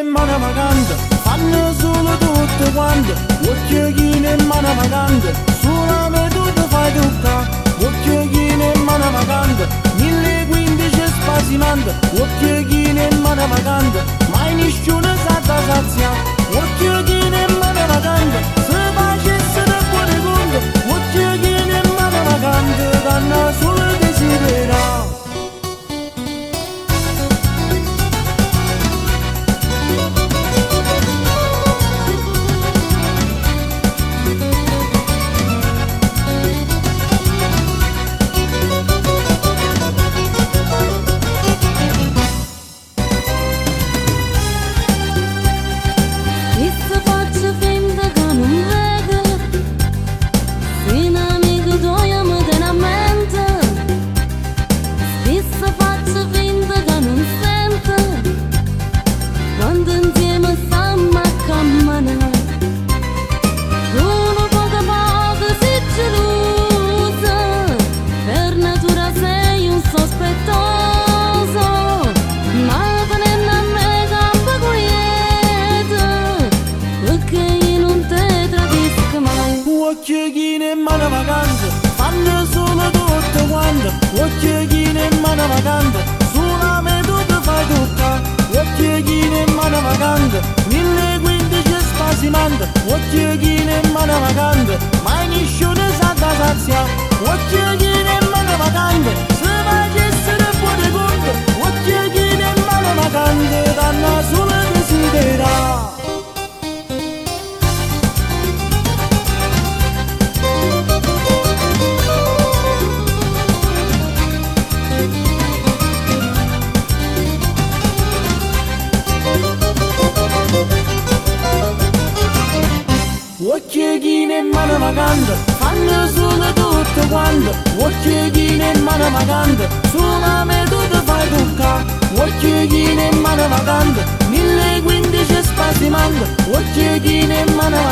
in mano vacante, fanno solo tutto quanto, occhiolini in mano vacante, suonami tu ti fai toccare, occhiolini in mano vacante, 1015 spasimante, occhiolini in mano vacante, mai nessuno sa da saziare, occhiolini in mano vacante, se facesse da buone conto, occhiolini in mano vacante, danno solo desiderare. Occhiolini in mano vacante, fanno solo tutto quanto, occhiolini in mano vacante, suonami tu ti fai toccare, occhiolini in mano vacante, 1015 spasimante, occhiolini in mano vacante, mai nessuno sa da saziare, occhiolini in mano vacante, se facesse da buone conto, occhiolini in mano vacante, danno solo desiderare. Occhiolini in mano vacante, fanno solo tutto quanto, occhiolini in mano vacante, suonami tu ti fai toccare, occhiolini in mano vacante, 1015 spasimante, occhiolini in mano vacante.